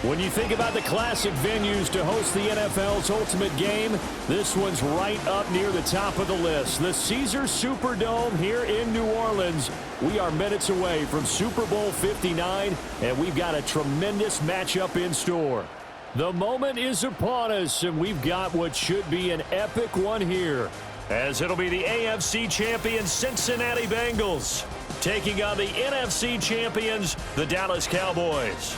When you think about the classic venues to host the NFL's ultimate game, this one's right up near the top of the list. The Caesars Superdome here in New Orleans. We are minutes away from Super Bowl 59, and we've got a tremendous matchup in store. The moment is upon us, and we've got what should be an epic one here, as it'll be the AFC champion Cincinnati Bengals taking on the NFC champions, the Dallas Cowboys.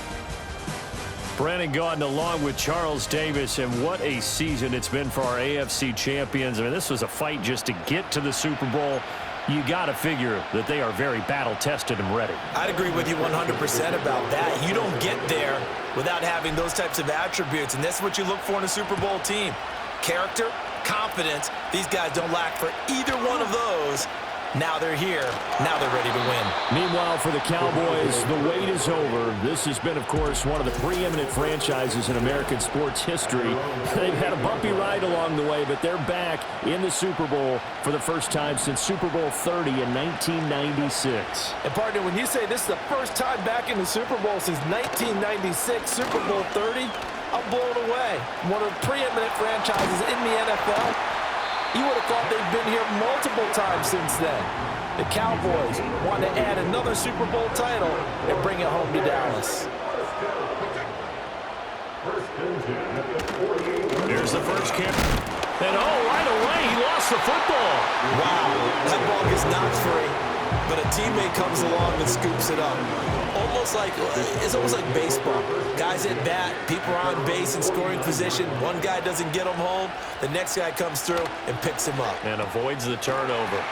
Brandon Gaudin along with Charles Davis, and what a season it's been for our AFC champions. I mean, this was a fight just to get to the Super Bowl. You got to figure that they are very battle-tested and ready. I'd agree with you 100% about that. You don't get there without having those types of attributes, and that's what you look for in a Super Bowl team. Character, confidence. These guys don't lack for either one of those. Now they're here. Now they're ready to win. Meanwhile, for the Cowboys, the wait is over. This has been, of course, one of the preeminent franchises in American sports history. They've had a bumpy ride along the way, but they're back in the Super Bowl for the first time since Super Bowl 30 in 1996. And, partner, when you say this is the first time back in the Super Bowl since 1996, Super Bowl 30, I'm blown away. One of the preeminent franchises in the NFL. You would have thought they've been here multiple times since then. The Cowboys want to add another Super Bowl title and bring it home to Dallas. Here's the first kick. And right away, he lost the football. Wow, that ball gets knocked free, but a teammate comes along and scoops it up. It's almost like baseball. Guys at bat, people are on base in scoring position. One guy doesn't get him home. The next guy comes through and picks him up. And avoids the turnover.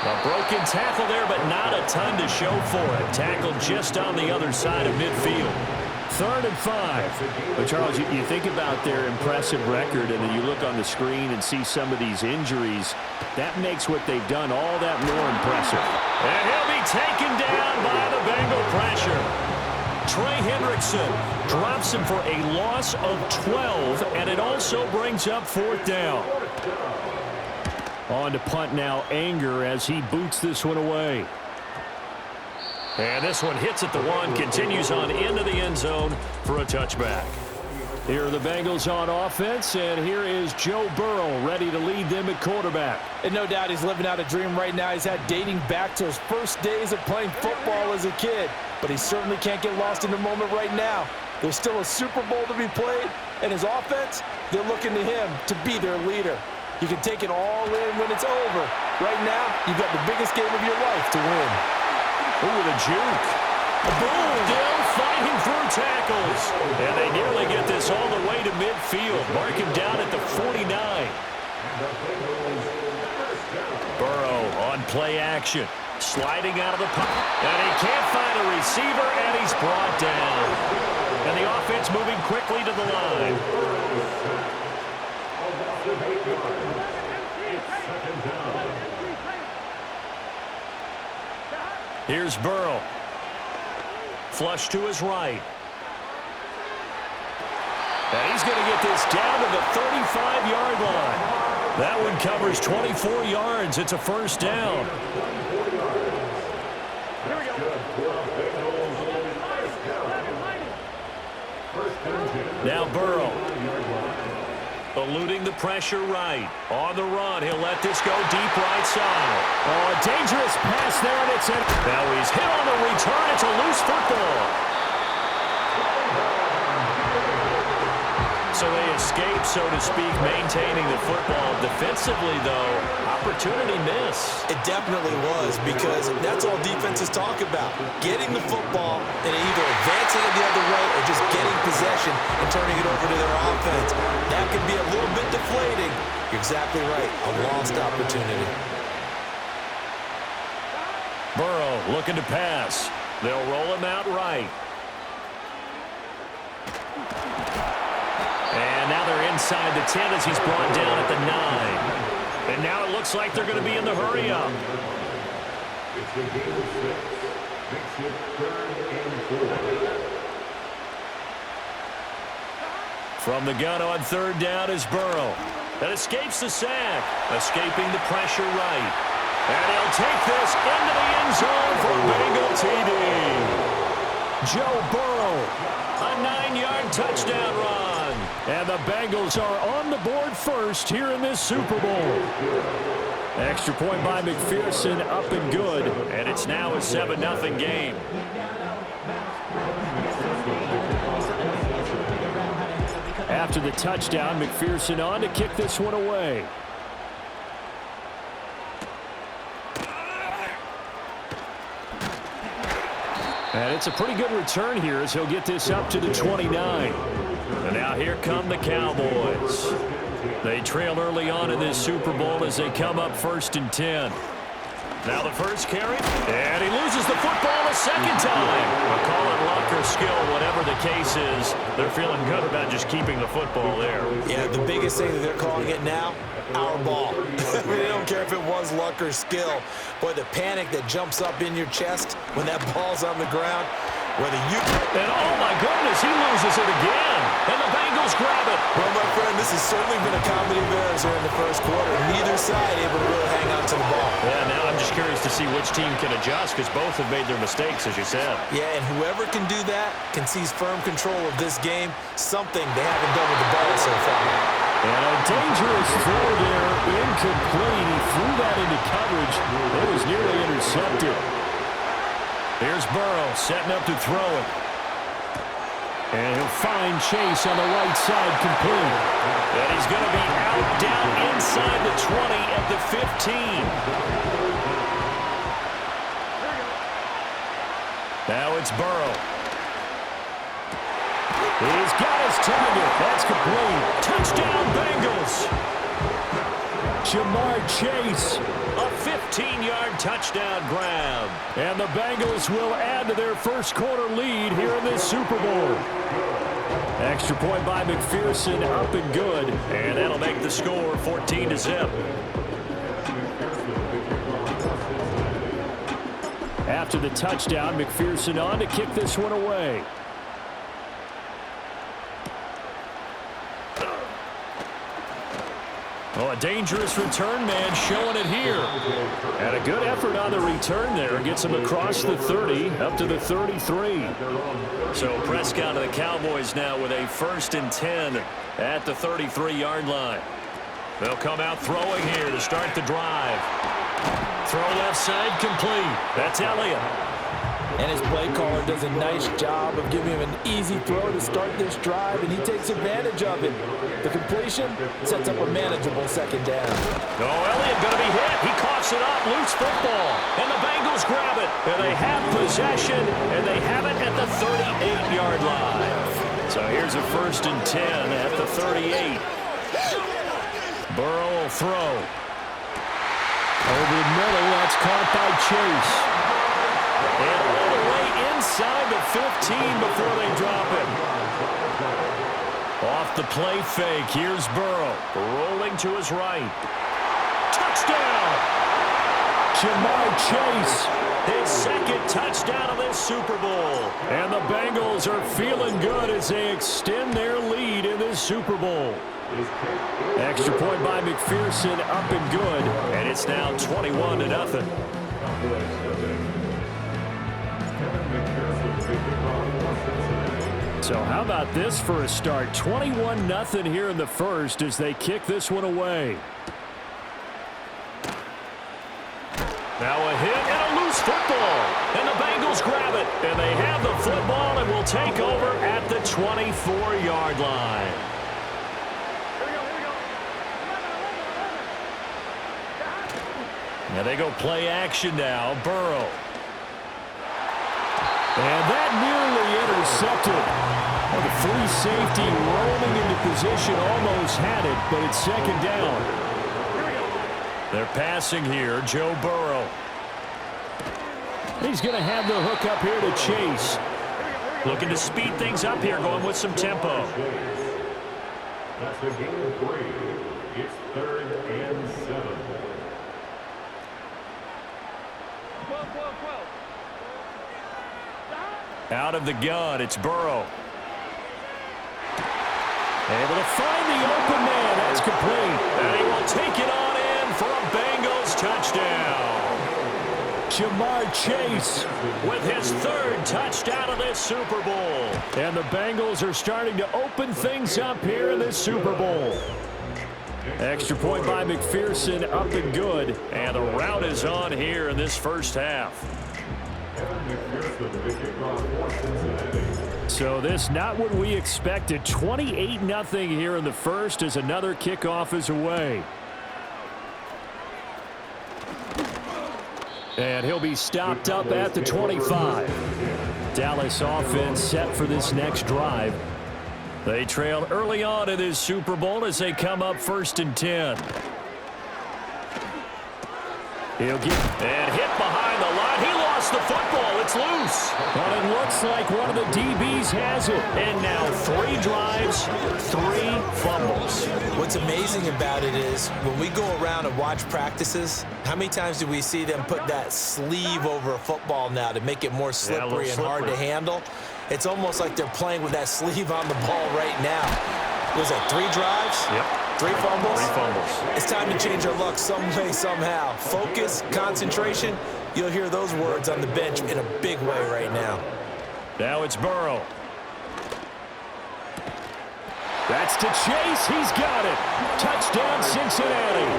A broken tackle there, but not a ton to show for it. Tackled just on the other side of midfield. 3rd and 5. But, Charles, you think about their impressive record, and then you look on the screen and see some of these injuries. That makes what they've done all that more impressive. And he'll be taken down by the Bengal pressure. Trey Hendrickson drops him for a loss of 12, and it also brings up 4th down. On to punt now, Anger, as he boots this one away. And this one hits at the 1, continues on into the end zone for a touchback. Here are the Bengals on offense, and here is Joe Burrow ready to lead them at quarterback. And no doubt he's living out a dream right now. He's had dating back to his first days of playing football as a kid. But he certainly can't get lost in the moment right now. There's still a Super Bowl to be played, and his offense, they're looking to him to be their leader. You can take it all in when it's over. Right now, you've got the biggest game of your life to win. Ooh, the juke. Boom! Still fighting through tackles. And they nearly get this all the way to midfield. Mark him down at the 49. Burrow on play action. Sliding out of the pocket. And he can't find a receiver, and he's brought down. And the offense moving quickly to the line. Here's Burrow. Flush to his right. And he's going to get this down to the 35-yard line. That one covers 24 yards. It's a 1st down. Now Burrow. Eluding the pressure right. On the run, he'll let this go deep right side. Oh, a dangerous pass there, and it's in. Now he's hit on the return. It's a loose football. So they escape, so to speak, maintaining the football. Defensively, though, opportunity miss. It definitely was, because that's all defenses talk about. Getting the football and either advancing it the other way or just getting possession and turning it over to their offense. That can be a little bit deflating. You're exactly right. A lost opportunity. Burrow looking to pass. They'll roll him out right. And now they're inside the 10 as he's brought down at the 9. And now it looks like they're going to be in the hurry-up. It's the game of 6. Makes it 3rd and 4. From the gun on 3rd down is Burrow. That escapes the sack. Escaping the pressure right. And he'll take this into the end zone for Bengal TD. Joe Burrow. A 9-yard touchdown run. And the Bengals are on the board first here in this Super Bowl. Extra point by McPherson, up and good. And it's now a 7-0 game. After the touchdown, McPherson on to kick this one away. And it's a pretty good return here as he'll get this up to the 29. And now here come the Cowboys. They trail early on in this Super Bowl as they come up 1st and 10. Now the first carry, and he loses the football a second time. We'll call it luck or skill, whatever the case is. They're feeling good about just keeping the football there. Yeah, the biggest thing that they're calling it now, our ball. They don't care if it was luck or skill. Boy, the panic that jumps up in your chest when that ball's on the ground, whether you... And oh my goodness, he loses it again. And the Bengals grab it. Well, my friend, this has certainly been a comedy of errors here in the first quarter. Neither side able to really hang on to the ball. Yeah, now I'm just curious to see which team can adjust because both have made their mistakes, as you said. Yeah, and whoever can do that can seize firm control of this game, something they haven't done with the ball so far. And a dangerous throw there, incomplete. He threw that into coverage. It was nearly intercepted. Here's Burrow setting up to throw it. And he'll find Chase on the right side, complete. And he's going to be out down inside the 20 at the 15. Now it's Burrow. He's got his target. That's complete. Touchdown, Bengals. Jamar Chase. A 15-yard touchdown grab. And the Bengals will add to their first quarter lead here in this Super Bowl. Extra point by McPherson, up and good. And that'll make the score 14-0. After the touchdown, McPherson on to kick this one away. Oh, a dangerous return man showing it here. And a good effort on the return there. Gets him across the 30, up to the 33. So Prescott and the Cowboys now with a 1st and 10 at the 33-yard line. They'll come out throwing here to start the drive. Throw left side, complete. That's Elliott. And his play caller does a nice job of giving him an easy throw to start this drive, and he takes advantage of it. The completion sets up a manageable second down. Oh, Elliott going to be hit. He coughs it up. Loose football. And the Bengals grab it. And they have possession, and they have it at the 38-yard line. So here's a 1st and 10 at the 38. Burrow will throw. Over the middle, that's caught by Chase. And all the way inside the 15 before they drop it. Off the play fake, here's Burrow. Rolling to his right. Touchdown! Jamar Chase. His second touchdown of this Super Bowl. And the Bengals are feeling good as they extend their lead in this Super Bowl. Extra point by McPherson, up and good. And it's now 21-0. So how about this for a start? 21-0 here in the first as they kick this one away. Now a hit and a loose football. And the Bengals grab it. And they have the football and will take over at the 24-yard line. Now they go play action now. Burrow. And that nearly intercepted. Well, the free safety rolling into position almost had it, but it's second down. They're passing here. Joe Burrow. He's going to have the hook up here to Chase. Looking to speed things up here, going with some tempo. That's the game of 3. It's 3rd and 7. Out of the gun, it's Burrow. Able to find the open man. That's complete. And he will take it on in for a Bengals touchdown. Jamar Chase with his third touchdown of this Super Bowl. And the Bengals are starting to open things up here in this Super Bowl. Extra point by McPherson, up and good. And the route is on here in this first half. So this not what we expected. 28-0 here in the first as another kickoff is away. And he'll be stopped up at the 25. Dallas offense set for this next drive. They trailed early on in this Super Bowl as they come up 1st and 10. He'll get and hit behind the line. He lost the football. It's loose. But it looks like one of the DBs has it. And now 3 drives, 3 fumbles. What's amazing about it is when we go around and watch practices, how many times do we see them put that sleeve over a football now to make it more slippery and hard to handle? It's almost like they're playing with that sleeve on the ball right now. Was that 3 drives? Yep. 3 fumbles? 3 fumbles. It's time to change our luck some way, somehow. Focus, concentration. You'll hear those words on the bench in a big way right now. Now it's Burrow. That's to Chase. He's got it. Touchdown, Cincinnati.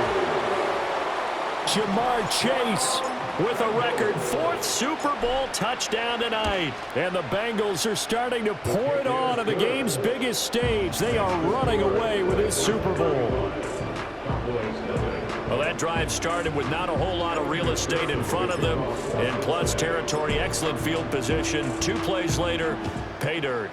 Jamar Chase with a record 4th Super Bowl touchdown tonight. And the Bengals are starting to pour it on the game's biggest stage. They are running away with this Super Bowl. Well, that drive started with not a whole lot of real estate in front of them. In plus territory, excellent field position. 2 plays later, pay dirt.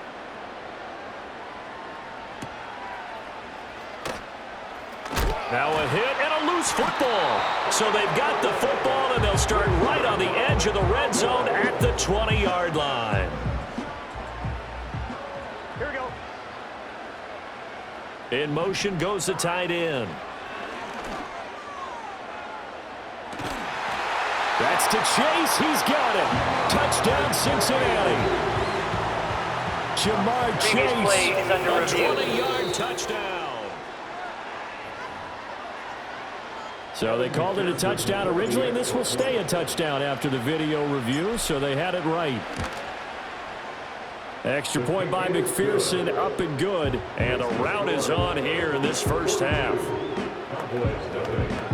Now a hit and a loose football. So they've got the football, and they'll start right on the edge of the red zone at the 20-yard line. Here we go. In motion goes the tight end. That's to Chase. He's got it. Touchdown, Cincinnati. Jamar Chase, a 20-yard touchdown. So they called it a touchdown originally, and this will stay a touchdown after the video review, so they had it right. Extra point by McPherson, up and good, and the route is on here in this first half.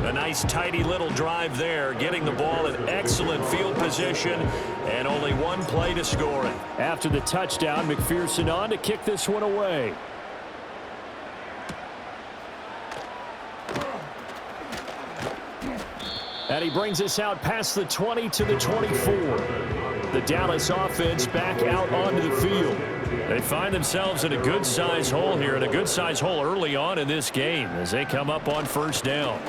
A nice tidy little drive there, getting the ball in excellent field position, and only 1 play to score it. After the touchdown, McPherson on to kick this one away. And he brings us out past the 20 to the 24. The Dallas offense back out onto the field. They find themselves in a good-sized hole here, and a good-sized hole early on in this game as they come up on 1st down.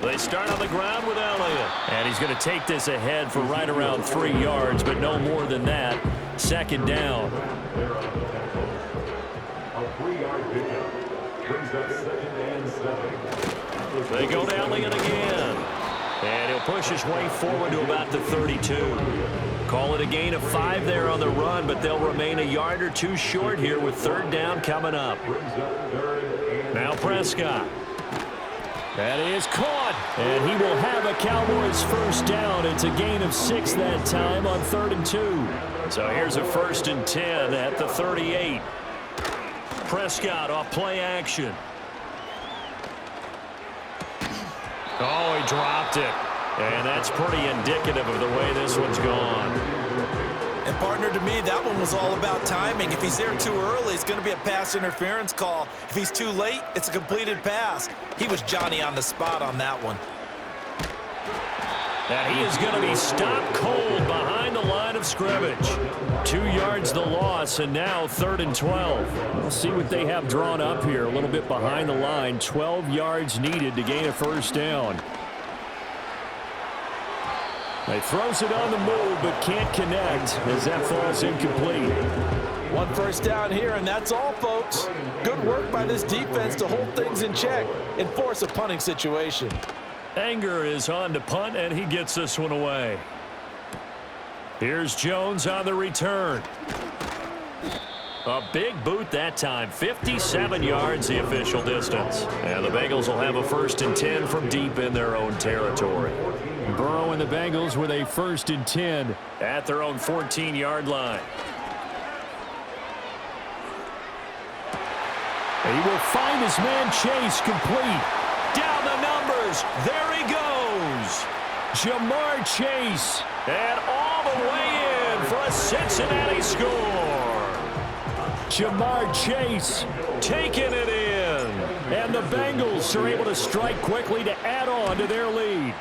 They start on the ground with Elliott. And he's going to take this ahead for right around 3 yards, but no more than that. 2nd down. They go to Elliott again. And he'll push his way forward to about the 32. Call it a gain of 5 there on the run, but they'll remain a yard or 2 short here with 3rd down coming up. Now Prescott. That is caught, and he will have a Cowboys 1st down. It's a gain of 6 that time on 3rd and 2. So here's a 1st and 10 at the 38. Prescott off play action. Oh, he dropped it. And that's pretty indicative of the way this one's gone. And partner, to me, that one was all about timing. If he's there too early, it's going to be a pass interference call. If he's too late, it's a completed pass. He was Johnny on the spot on that one. And he is going to be stopped cold behind the line of scrimmage. 2 yards the loss, and now 3rd and 12. We'll see what they have drawn up here. A little bit behind the line. 12 yards needed to gain a 1st down. He throws it on the move, but can't connect as that falls incomplete. 1 first down here, and that's all, folks. Good work by this defense to hold things in check and force a punting situation. Anger is on to punt, and he gets this one away. Here's Jones on the return. A big boot that time. 57 yards the official distance. And the Bengals will have a 1st and 10 from deep in their own territory. Burrow and the Bengals with a 1st and 10 at their own 14-yard line. He will find his man Chase complete. Down the numbers. There he goes. Jamar Chase. And all the way in for a Cincinnati score. Jamar Chase taking it in. And the Bengals are able to strike quickly to add on to their lead.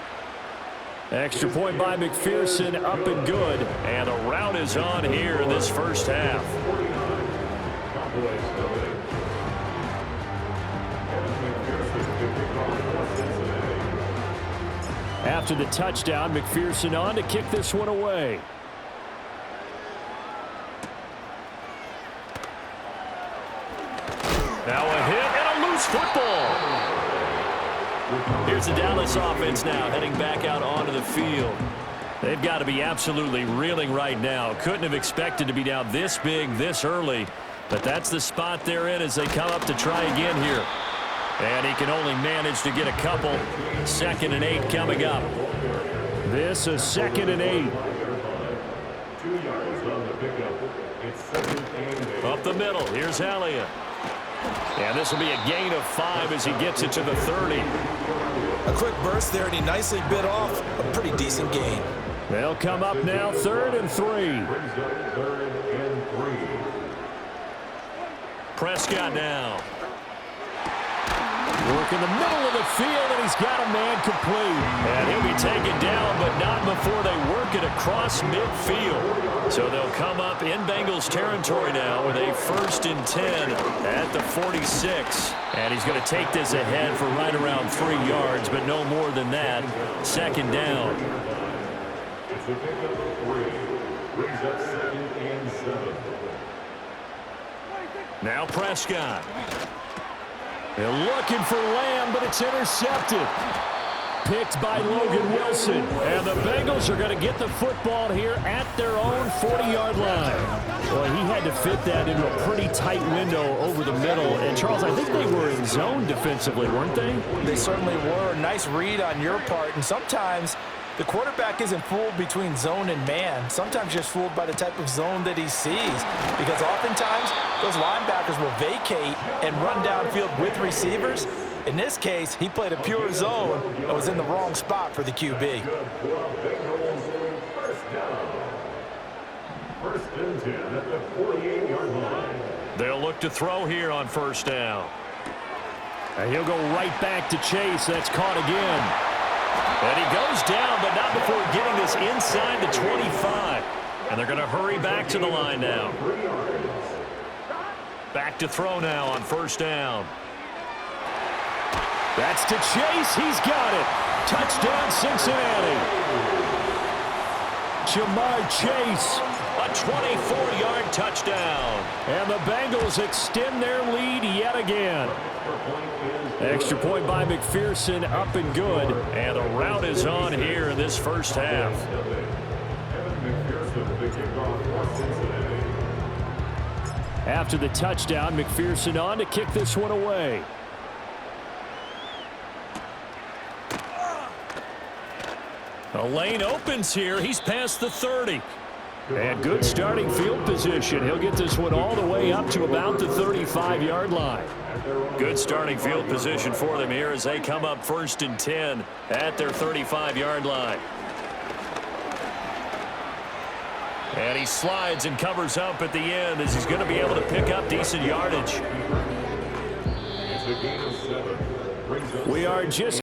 Extra point by McPherson, up and good. And the rout is on here in this first half. After the touchdown, McPherson on to kick this one away. Now a hit and a loose football. Here's the Dallas offense now heading back out onto the field. They've got to be absolutely reeling right now. Couldn't have expected to be down this big this early, but that's the spot they're in as they come up to try again here. And he can only manage to get a couple. 2nd and 8 coming up. This is 2nd and 8. 2 yards on the pickup. It's 2nd and 8. Up the middle. Here's Elliott. And this will be a gain of 5 as he gets it to the 30. A quick burst there, and he nicely bit off a pretty decent gain. They'll come up now 3rd and 3. 3rd and 3. Prescott now. Work in the middle of the field, and he's got a man complete. And he'll be taken down, but not before they work it across midfield. So they'll come up in Bengals territory now with a 1st and 10 at the 46. And he's going to take this ahead for right around 3 yards, but no more than that. 2nd down. It's a pickup of 3. Brings up 2nd and 7. Now Prescott. They're looking for Lamb, but it's intercepted. Picked by Logan Wilson. And the Bengals are going to get the football here at their own 40-yard line. Well, he had to fit that into a pretty tight window over the middle. And, Charles, I think they were in zone defensively, weren't they? They certainly were. Nice read on your part. And sometimes the quarterback isn't fooled between zone and man. Sometimes just fooled by the type of zone that he sees. Because oftentimes, those linebackers will vacate and run downfield with receivers. In this case, he played a pure zone and was in the wrong spot for the QB. First and 10 at the 48-yard line. They'll look to throw here on 1st down. And he'll go right back to Chase. That's caught again. And he goes down, but not before getting this inside the 25. And they're going to hurry back to the line now. Back to throw now on 1st down. That's to Chase. He's got it. Touchdown, Cincinnati. Jamar Chase, a 24-yard touchdown. And the Bengals extend their lead yet again. Extra point by McPherson, up and good. And the rout is on here in this first half. After the touchdown, McPherson on to kick this one away. The lane opens here. He's past the 30. And good starting field position. He'll get this one all the way up to about the 35-yard line. Good starting field position for them here as they come up 1st and 10 at their 35-yard line. And he slides and covers up at the end as he's going to be able to pick up decent yardage. We are just